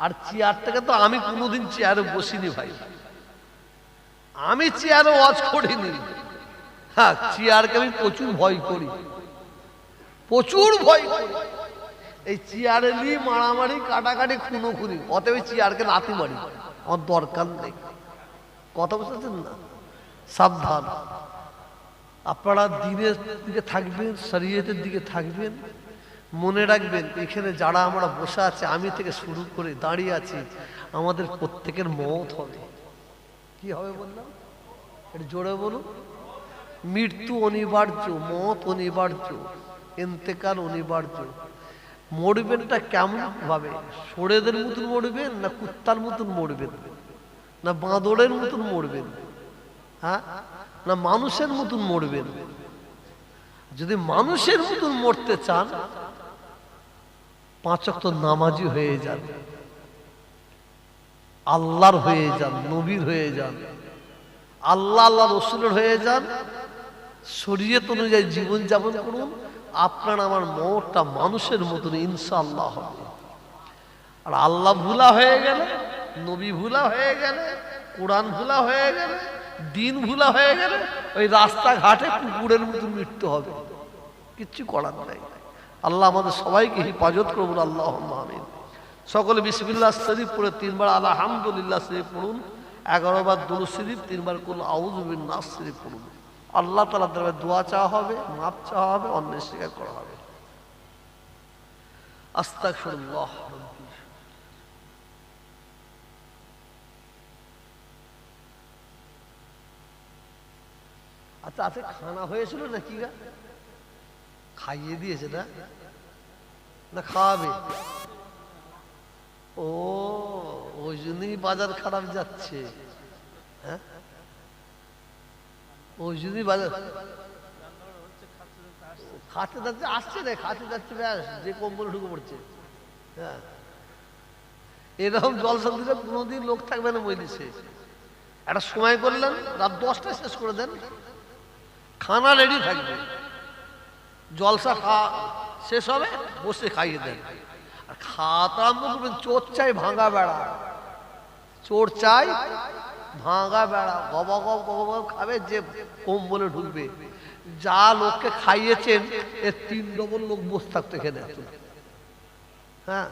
আর চেয়ারটাকে তো আমি কোনোদিন চেয়ারে বসিনি ভাই, আমি চেয়ারে ওয়াজ করিনি। হ্যাঁ, চেয়ারকে আমি প্রচুর ভয় করি, প্রচুর ভয় করি। এই চেয়ারে নিয়ে মারামারি কাটাকাটি খুনোখুনি, অতএব চেয়ারকে লাথি মারি, আমার দরকার নেই। কথা বুঝতেছেন না? সাবধান, আপনারা দিনের দিকে থাকবেন, শরীয়তের দিকে থাকবেন। মনে রাখবেন এখানে যারা আমরা বসে আছে, আমি থেকে শুরু করে দাঁড়িয়ে আছি, আমাদের প্রত্যেকের মওত হবে। কি হবে বললাম? এটা জোরে বলুন। মৃত্যু অনিবার্য, মওত অনিবার্য, ইন্তেকাল অনিবার্য। মরবেনটা কেমন ভাবে? সরেদের মতন মরবেন, না কুত্তার মতন মরবেন, না বাঁদরের মতন মরবেন, হ্যাঁ, না মানুষের মতন মরবেন? যদি মানুষের মতন মরতে চান, 5 ওয়াক্ত নামাজি হয়ে যান, আল্লাহর হয়ে যান, নবীর হয়ে যান, আল্লাহ আল্লাহ রসুলের হয়ে যান, শরীয়ত অনুযায়ী জীবন যাপন করুন। আপনার আমার মওতটা মানুষের মতন ইনশাআল্লাহ হবে। আর আল্লাহ ভুলা হয়ে গেলে, নবী ভুলা হয়ে গেলে, কোরআন ভুলা হয়ে গেলে, দিন ভুলা হয়ে গেলে, ওই রাস্তাঘাটে কুকুরের মতন মৃত্যু হবে, কিচ্ছু করার নাই। আল্লাহ আমাদের সবাইকে হিফাজত করুন, আল্লাহুম্মা আমিন। সকলে বিসমিল্লাহ শরীফ পড়ে 3 বার আলহামদুলিল্লাহ শরীফ পড়ুন, 11 বার দুরূদ শরীফ, 3 বার কুল আউযু বিন-নাস শরীফ পড়ুন। আল্লাহ তাআলার দরবারে দোয়া চাওয়া হবে, মাপ চাওয়া হবে, অন্যায় স্বীকার করা হবে। আস্তাগফিরুল্লাহ। আচ্ছা আচ্ছা, খানা হয়েছিল নাকি গা? খাইয়ে দিয়েছে না? না খাওয়াবে? ও, ওই জন্যই বাজার খারাপ যাচ্ছে। হ্যাঁ, ওই জন্যই বাজার খাতে যাচ্ছে, আসছে রে, খাতে যাচ্ছে, ব্যাস যে কম্বল ঢুকে পড়ছে। হ্যাঁ, এরকম জলসা দিলে কোনোদিন লোক থাকবে না মজলিসে। একটা সময় করলেন, রাত 10টায় শেষ করে দেন, খানা রেডি থাকবে, জলসা শেষ হবে, বসে খাইয়ে দেন। আর খাওয়াতে আরম্ভ করবেন, চোর চাই ভাঙা বেড়া, চোর চাই ভাঙা বেড়া, গবা গব গবা গব খাবে, যে কম্বলে ঢুকবে। যা লোককে খাইয়েছেন এর 3 ডবল লোক বসে থাকতো এখানে। হ্যাঁ,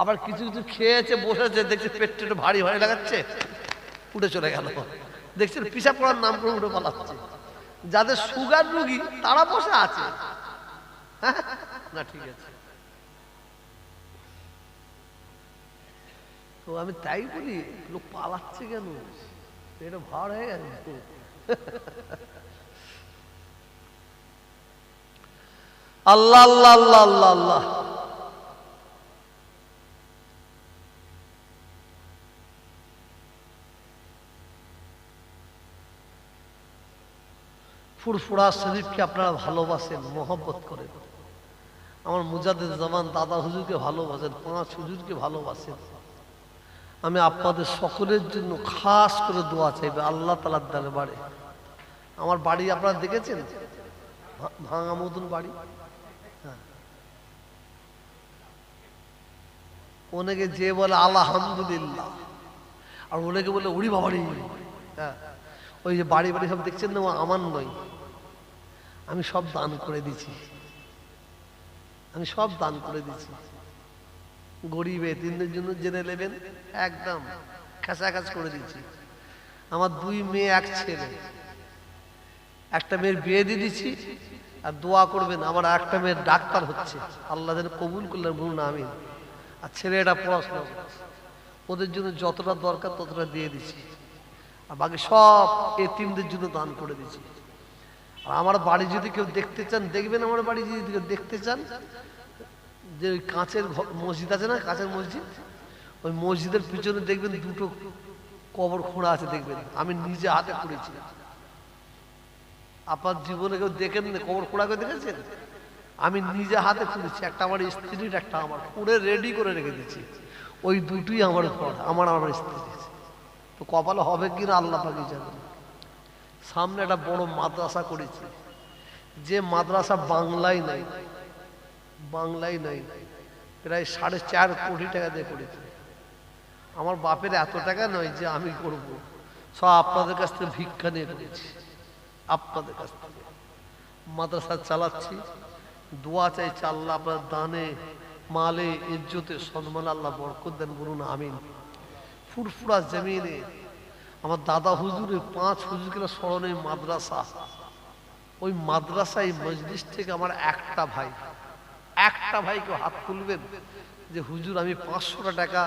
আবার কিছু কিছু খেয়েছে, বসেছে, দেখছে পেটটা একটু ভারী ভারী লাগাচ্ছে, উঠে চলে গেল। দেখছেন পিসাব করার নাম করে উঠে পালাচ্ছে। যাদের সুগার রোগী তারা বসে আছে। না ঠিক আছে, তো আমি তাই বলি, লোক পালাচ্ছে কেন? এটা ভার হয়ে গেছে। আল্লাহ আল্লাহ আল্লাহ আল্লাহ আল্লাহ। ফুরফুরা শরীফকে আপনারা ভালোবাসেন, মহব্বত করেন। আমার মুজাদ্দিদ জামান দাদা হুজুরকে ভালোবাসেন, 5 হুজুরকে ভালোবাসেন। আমি আপনাদের সকলের জন্য খাস করে দোয়া চাইবে আল্লাহ তাআলার দরবারে। আমার বাড়ি আপনারা দেখেছেন, ভাঙা মতন বাড়ি। হ্যাঁ, অনেকে যে বলে আলহামদুলিল্লাহ, আর অনেকে বলে উড়ি বাবারি। হ্যাঁ, ওই যে বাড়ি বাড়ি সব দেখছেন না, আমার নয়, আমি সব দান করে দিছি, আমি সব দান করে দিছি। গরিব এতিমদের জন্য জেনে নেবেন, একদম কাছাকাছি করে দিচ্ছি। আমার 2 মেয়ে 1 ছেলে, একটা মেয়ের বিয়ে দিয়ে দিচ্ছি। আর দোয়া করবেন, আমার একটা মেয়ের ডাক্তার হচ্ছে, আল্লাহ যেন কবুল করলেন, বলুন আমিন। আর ছেলেটা পড়াশোনা করছে, ওদের জন্য যতটা দরকার ততটা দিয়ে দিচ্ছি। আর বাকি সব এতিমদের জন্য দান করে দিচ্ছি। আর আমার বাড়ি যদি কেউ দেখতে চান, দেখবেন। আমার বাড়ি যদি কেউ দেখতে চান, যে ওই কাঁচের মসজিদ আছে না, কাঁচের মসজিদ, ওই মসজিদের পিছনে দেখবেন 2টো কবর খোঁড়া আছে, দেখবেন আমি নিজে হাতে করেছি। আপনার জীবনে কেউ দেখেন না কবর খোঁড়া করে দেখেছেন? আমি নিজে হাতে খুঁড়েছি, একটা আমার স্ত্রীর, একটা আমার, খুঁড়ে রেডি করে রেখে দিচ্ছি। ওই 2টোই আমার ঘর, আমার স্ত্রী। তো কপালে হবে কিনা আল্লাহ পাকই জানেন। সামনে একটা বড় মাদ্রাসা করেছি, যে মাদ্রাসা বাংলায় নাই, বাংলায় নাই, প্রায় 4.5 কোটি টাকা দিয়ে করেছে। আমার বাপের এত টাকা নয় যে আমি করব, সব আপনাদের কাছ থেকে ভিক্ষা নিয়ে করেছি, আপনাদের কাছ থেকে মাদ্রাসা চালাচ্ছি। দোয়া চাইছি আল্লাহ আপনার দানে মালে ইজ্জতে সম্মান আল্লাহ বরকত দেন, বলুন আমিন। ফুরফুরা জমিনে আমার দাদা হুজুরের 5 হুজুরকে স্মরণে মাদ্রাসা, ওই মাদ্রাসায় মজলিস থেকে আমার একটা ভাইকে হাত তুলবেন যে হুজুর আমি 500 টাকা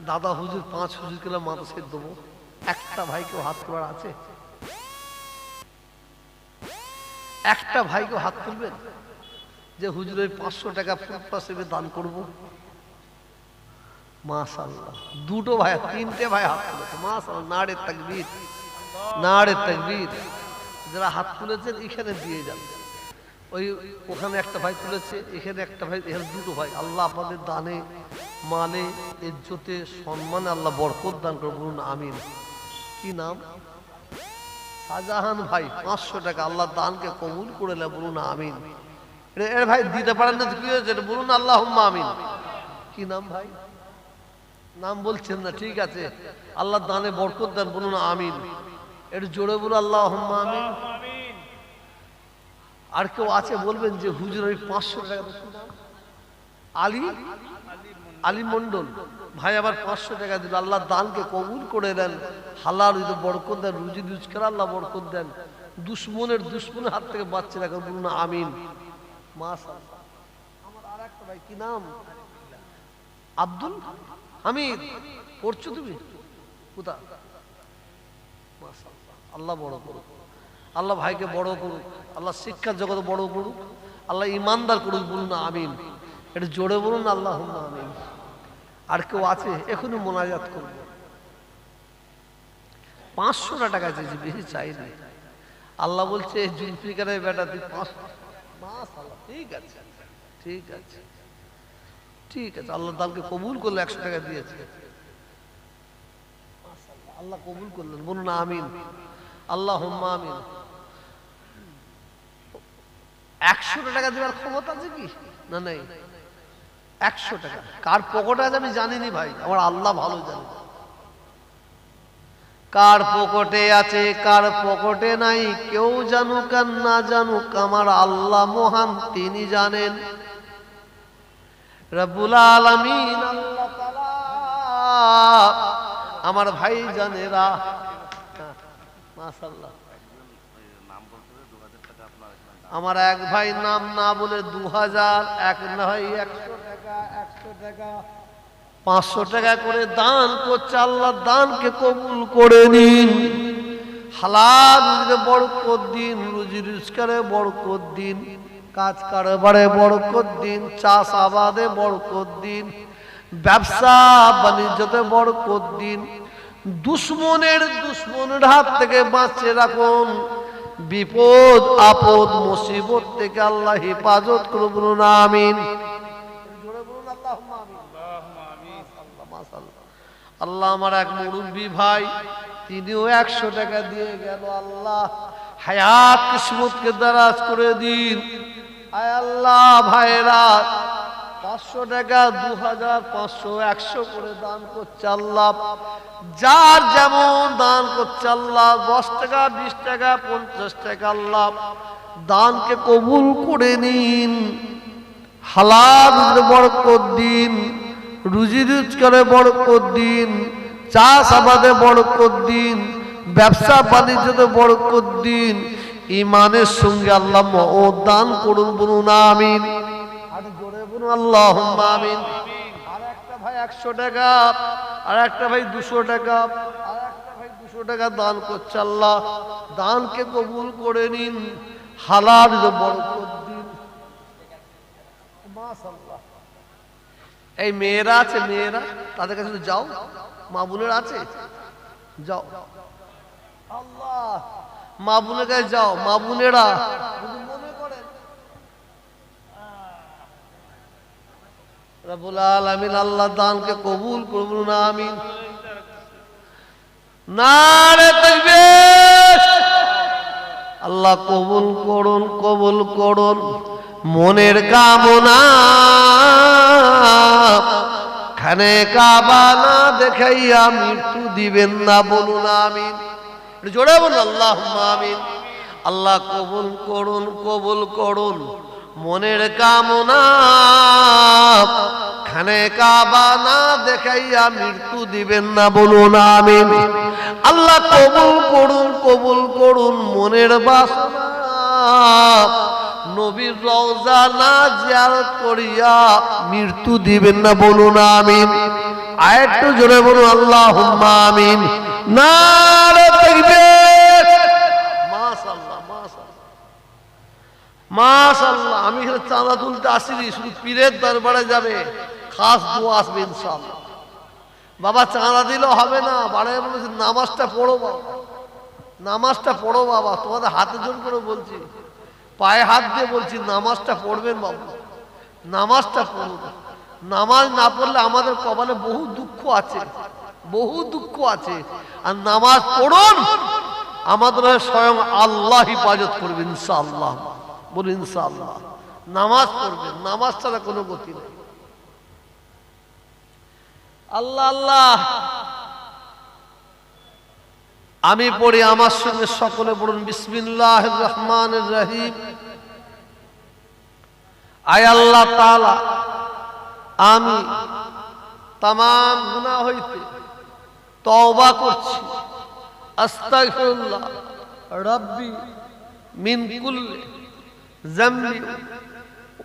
দাদা হুজুর 5 হুজুরকে মাদ্রাসায় দেবো? একটা ভাইকেও হাত তোলার আছে? একটা ভাইকেও হাত তুলবেন যে হুজুর ওই 500 টাকা ফুরফুরা হিসেবে দান করবো? মাশাআল্লাহ, 2টো ভাই 3টে ভাই হাত তুলেছে, মাশাআল্লাহ, নারে তাকবীর, নারে তাকবীর। যারা হাত তুলেছেন এখানে দিয়ে যান, ওই ওখানে একটা ভাই তুলেছে, এখানে একটা ভাই, এখানে 2টো ভাই। আল্লাহ আপনাদের দানে মালে ইজ্জতে সম্মানে আল্লাহ বরকত দান করে, বলুন আমিন। কি নাম? শাহজাহান ভাই, 500 টাকা আল্লাহ দানকে কবুল করে নেয়, বলুন আমিন। এর ভাই দিতে পারেন না, কি হয়েছে বলুন আল্লাহুম্মা আমিন। কি নাম ভাই? নাম বলছেন না, ঠিক আছে। আল্লাহ দানে বরকত দেন, বলুন আমিন। একটু জোরে বলুন আল্লাহুম্মা আমিন। আর কেউ আছে বলবেন যে হুজুর আমি 500 টাকা? আলী মন্ডল ভাই আবার 500 টাকা দিল, আল্লাহ দানকে কবুল করে দেন, হালাল বরকত দেন, রুজি রোজগার আল্লাহ বরকত দেন, দুশ্মনের হাত থেকে বাঁচিয়ে রাখেন, বলুন আমিন। মাশাআল্লাহ। আমার আরেকটা ভাই, কি নাম? আব্দুল হামিদ। পড়ছো তুমি কোথায়? মাশাআল্লাহ, আল্লাহ বড় করুক, আল্লাহ ভাইকে বড় করুক, আল্লাহ শিক্ষার জগতে বড় করুক, আল্লাহ ইমানদার করুক, বলুন আমিন। এটা জোরে বলুন আল্লাহুম্মা আমিন। আর কেউ আছে? এখনই মোনাজাত করব। 500 টাকা চাইছি, বেশি চাইনি। আল্লাহ বলছে জুলফিকারের বেটা তুই 500। মাশাআল্লাহ, ঠিক আছে, ঠিক আছে, ঠিক আছে। আল্লাহ দানকে কবুল করলে 100 টাকা দিয়েছে, আল্লাহ কবুল করলেন, বলুন আমিন। আল্লাহুম্মা আমিন। 100 টাকা দেওয়ার ক্ষমতা আছে কি? না, নাই। 100 টাকা কার পকেটে আছে আমি জানিনি ভাই, আমার আল্লাহ ভালো জানে কার পকেটে আছে কার পকেটে নাই। কেউ জানুক আর না জানুক, আমার আল্লাহ মহান, তিনি জানেন। রব্বুল আলামিন আল্লাহ তাআলা আমার ভাই জানেরা। মাশাআল্লাহ, আমার এক ভাই নাম না বলে 2000, এক ভাই 100 টাকা, 100 টাকা, 500 টাকা করে দান করছে। আল্লাহ দানকে কবুল করে নিন, হালাল রুজিতে বরকত দিন, রুজি রোজগারে বরকত দিন, কাজ কারবারে বরকত দিন, চাষ আবাদে বরকত দিন, ব্যবসা বাণিজ্যতে বরকত দিন। দুশ্মনের হাত থেকে বাঁচিয়ে রাখুন, বিপদ আপদ মুসিবত থেকে আল্লাহ হেফাজত করুন, বলুন আমিন। আল্লাহ আমার এক মুরব্বী ভাই, তিনিও 100 টাকা দিয়ে গেল। আল্লাহ হায়াত কিসমতকে দারাজ করে দিন। আয় আল্লাহ, ভাইরা 500 টাকা, 2000, 500, 100 করে দান করছে। আল্লাহ যার যেমন দান করছে, আল্লাহ 10 টাকা, 20 টাকা, 50 টাকা, আল্লাহ দানকে কবুল করে নিন, হালাল বরকত দিন, রুজি রোজগারে বরকত দিন, চাষ আবাদে বরকত দিন, ব্যবসা বাণিজ্যতে বরকত দিন, ইমানের সঙ্গে আল্লাহ মওত দান করুন, বলুন আমিন। আর জোরে বলুন আল্লাহুম্মা আমিন। আর একটা ভাই 100 টাকা, আর একটা ভাই 200 টাকা, আর একটা ভাই 200 টাকা দান করছে। আল্লাহ দানকে কবুল করে নিন, হালাল বরকত দিন। মাশাআল্লাহ। এই মেয়েরা আছে, মেয়েরা তাদের কাছে যাও, মা বোনেরা আছে, যাও। আল্লাহ, মা বোনের কাছে যাও, মা বোনেরা মনে করেন রব্বুল আলামিন আল্লাহ দানকে কবুল করুন, আমিন। নারে তাকবীর। আল্লাহ কবুল করুন, কবুল করুন। মনের কামনা খানে কাবা না দেখাইয়া মৃত্যু দিবেন না, বলুন আমিন। জোরে বলুন আল্লাহুম্মা আমিন। আল্লাহ কবুল করুন, কবুল করুন মনের কামনা, খানে কাবা না দেখাইয়া মৃত্যু দিবেন না, বলুন আমিন। আল্লাহ কবুল করুন, কবুল করুন মনের বাসনা, নবীর রওজা না জিয়ারত করিয়া মৃত্যু দিবেন না, বলুন আমিন। আরেকটু জোরে বলুন আল্লাহুম্মা আমিন। নারে তাকবীর। মাশাআল্লাহ, মাশাআল্লাহ, মাশাআল্লাহ। আমি এখানে চাঁদা তুলতে আসিনি, শুধু পীরের দরবারে যাবে, খাস দোয়া আসবে ইনশাআল্লাহ। বাবা চাঁদা দিলেও হবে না, বাড়ায় বলেছে নামাজটা পড়ো বাবা, নামাজটা পড়ো বাবা। তোমাদের হাতে জোর করে বলছি, পায়ে হাত দিয়ে বলছি, নামাজটা পড়বেন বাবু, নামাজটা পড়ুন। নামাজ না পড়লে আমাদের কপালে বহু দুঃখ আছে, বহু দুঃখ আছে। আর নামাজ পড়ুন, আমাদের স্বয়ং আল্লাহ হিফাজত করবে ইনশাআল্লাহ, বলুন ইনশাআল্লাহ। নামাজ পড়বেন, নামাজ ছাড়া কোনো গতি নেই। আল্লাহ আল্লাহ আমি পড়ি, আমার সঙ্গে সকলে পড়ুন। বিসমিল্লাহির রহমানির রহিম। আয় আল্লাহ তাআলা, আমি তামাম গুনাহ হইতে তওবা করছি, আস্তাগফিরুল্লাহ রাব্বি মিন কুল্লি যামবি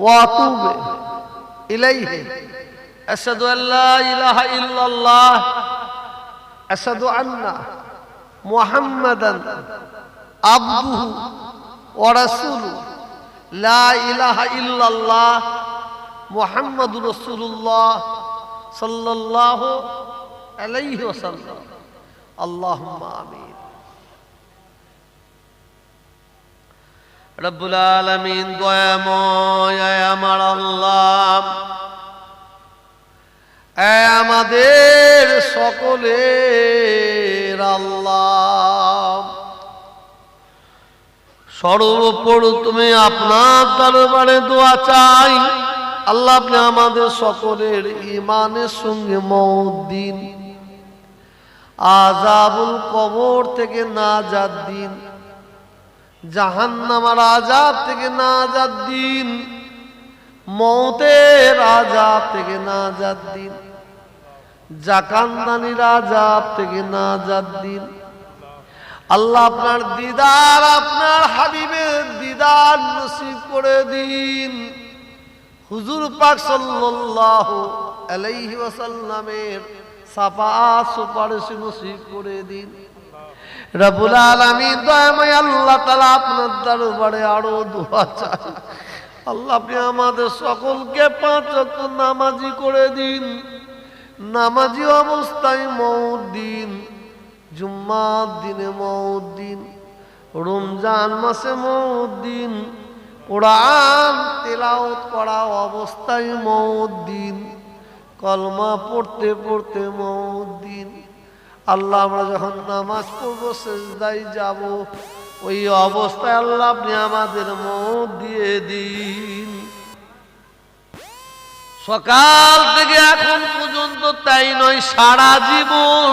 ওয়া আতুবু ইলাইহি। আশহাদু আল্লা ইলাহা ইল্লাল্লাহ, আশহাদু আন্না মুহাম্মাদান আবদুহু ওয়া রাসূলুহু, লা ইলাহা ইল্লাল্লাহ মুহাম্মাদুর রাসূলুল্লাহ সাল্লাল্লাহু আলাইহি ওয়াসাল্লাম। আল্লাহুম্মা আমিন। রব্বুল আলামিন দয়াময় আমার আল্লাহ, আমাদের সকলের আল্লাহ, সর্বপ্রথমে আপনার দরবারে দোয়া চাই। আল্লাহ আপনি আমাদের সকলের ঈমানের সঙ্গে মওত দিন, আযাবুল কবর থেকে নাজাত দিন, জাহান্নামের আযাব থেকে নাজাত দিন, মওতের আযাব থেকে নাজাত দিন, জাকান্দানির আযাব থেকে নাজাত দিন। আল্লাহ আপনার দিদার, আপনার হাবিবের দিদার নসিব করে দিন। হুজুর পাক সাল্লাল্লাহু আলাইহি ওয়াসাল্লামের শাফাআত সুপারিশ নসিব করে দিন। রব্বুল আলামিন দয়াময় আল্লাহ তাআলা আপনার দরবারে আরো দোয়া চাই। আল্লাহ আপনি আমাদের সকলকে 5 ওয়াক্ত নামাজি করে দিন, নামাজি অবস্থায় মওত দিন, জুম্মার দিনে মওত দিন, রমজান মাসে মওত দিন, কোরআন তেলাওয়াত করা অবস্থায় মওত দিন, কলমা পড়তে পড়তে মওত দিন। আল্লাহ আমরা যখন নামাজ পড়বো, সিজদায় যাব, ওই অবস্থায় আল্লাহ আপনি আমাদের মওত দিয়ে দিন। সকাল থেকে এখন পর্যন্ত তাই নয়, সারা জীবন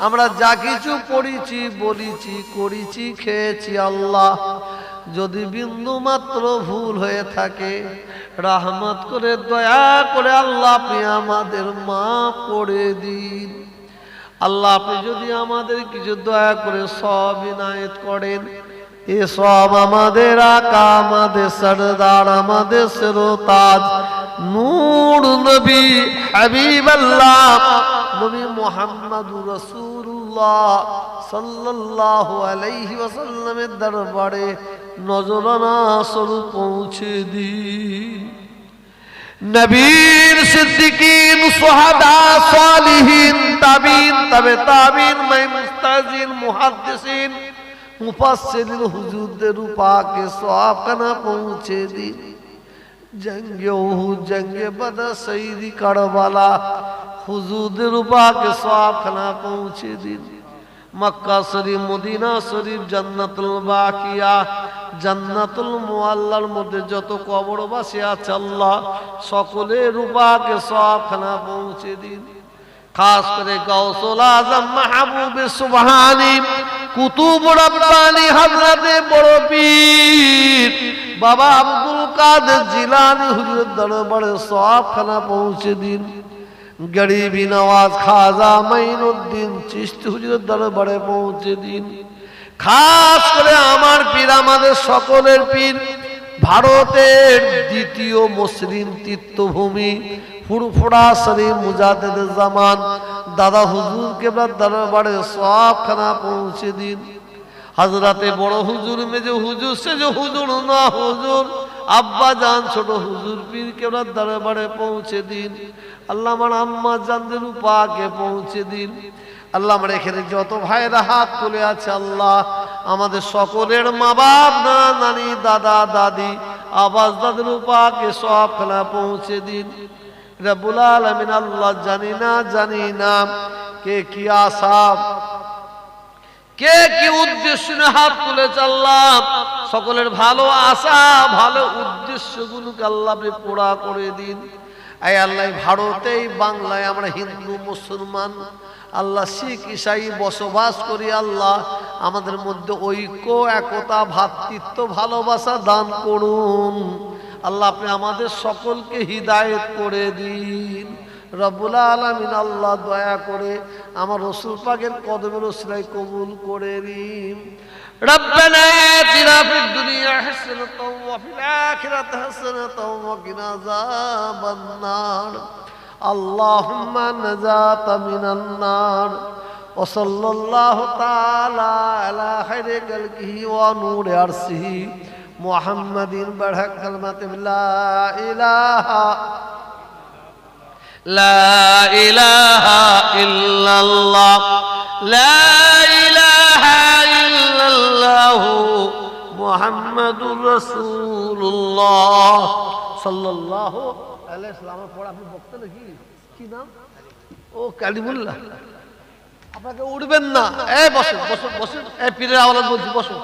আমরা যা কিছু পড়েছি, বলেছি, করেছি, খেয়েছি, আল্লাহ যদি বিন্দু মাত্র ভুল হয়ে থাকে, রহমত করে দয়া করে আল্লাহ আপনি আমাদের মাফ করে দিন। আল্লাহ আপনি যদি আমাদের কিছু দয়া করে সব ইনায়েত করেন, এ সব আমাদের আকা, আমাদের সরদার, আমাদের সিরতাজ নূর নবী হাবিবাল্লাহ নবী মুহাম্মদুর রাসূলুল্লাহ সাল্লাল্লাহু আলাইহি ওয়াসাল্লামের দরবারে নজরানা স্বরূপ পৌঁছে দিন। নবীর সিদ্দিকিন, সুহাদা, সালিহিন, তাবিন, তবে তাবিন, মুস্তাজিন, মুহাদ্দিসিন, মুফাসসিরিন হুজুরদের পাকে সওয়াবখানা পৌঁছে দিন। জঙ্গে উহুদ, জঙ্গে বদর, শহীদি কারবালা হুজুরদের পাকে সওয়াবখানা পৌঁছে দিন। মক্কা শরীফ, মদিনা শরীফ, জান্নাতুল বাকিয়া, জান্নাতুল মুআল্লার মধ্যে যত কবরবাসী আছে আল্লাহ সকলের রূপাকে সবখানা পৌঁছে দিন। খাস করে গাউসুল আজম মাহবুবে সুবহানি কুতুব রব্বানি হযরতে বড় পীর বাবা আব্দুল কাদের জিলানী হুজুরের দরবারে সবখানা পৌঁছে দিন। গরিবি নওয়াজ খাজা মাইনুদ্দিন চিশতি হুজুরের দরবারে পৌঁছে দিন। খাস করে আমার পীর, আমাদের সকলের পীর, ভারতের দ্বিতীয় মুসলিম তীর্থভূমি ফুরফুরা শরীফ মুজাদ্দিদ জামান দাদা হুজুর কেবলার দরবারে সবখানা পৌঁছে দিন। হযরতে বড় হুজুর, মেজো হুজুর, সেজো হুজুর, না হুজুর, আব্বা জান, ছোট হুজুর পীর কেবলার দরবারে পৌঁছে দিন। আল্লাহ আমার আম্মা জানদের পাকে পৌঁছে দিন। আল্লাহ আমার এখানে যত ভাইরা হাত তুলে আছে আল্লাহ আমাদের সকলের মা বাপ, না নানি, দাদা দাদি, আবাস দাদের পাকে সবখানা পৌঁছে দিন। রব্বুল আলামিন আল্লাহ জানি না কে কি আশা, কে কি উদ্দেশ্য নিয়ে হাত তুলেছে আল্লাহ সকলের ভালো আশা, ভালো উদ্দেশ্যগুলোকে আল্লাহ আপনি পুরা করে দিন। এই আল্লাহ ভারতে, বাংলায় আমরা হিন্দু মুসলমান আল্লাহ শিখ ঈসাই বসবাস করি আল্লাহ আমাদের মধ্যে ঐক্য, একতা, ভ্রাতৃত্ব, ভালোবাসা দান করুন আল্লাহ। আপনি আমাদের সকলকে হিদায়েত করে দিন রব্বুল আলামিন। আল্লাহ দয়া করে আমার রাসূল পাকের কদমের ওসিলায় কবুল করে নিন। ربنا آتنا في الدنيا حسنة وفي الآخرة حسنة وقنا عذاب النار اللهم نجاة من النار وصلى الله تعالى على خير خلقه ونور عرشه محمد برحق كلمة لا إله إلا الله لا إله إلا الله محمد رسول الله صلى الله عليه وسلم। পড়া আপনি বক্তা নাকি? কি নাম? ও কালিমুল্লাহ। আপনাকে উঠবেন না, এই বসুন বসুন বসুন, এই পীরের আওলাদ বলছি বসুন।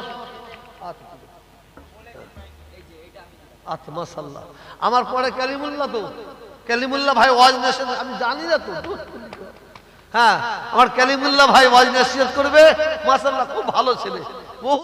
আচ্ছা মাশাআল্লাহ। আমার পরে কালিমুল্লাহ, তো কালিমুল্লাহ ভাই ওয়াজ নসিহত আমি জানি না তো। হ্যাঁ, আমার কালিমুল্লাহ ভাই ওয়াজ নসিহত করবে, মাশাআল্লাহ খুব ভালো ছেলে।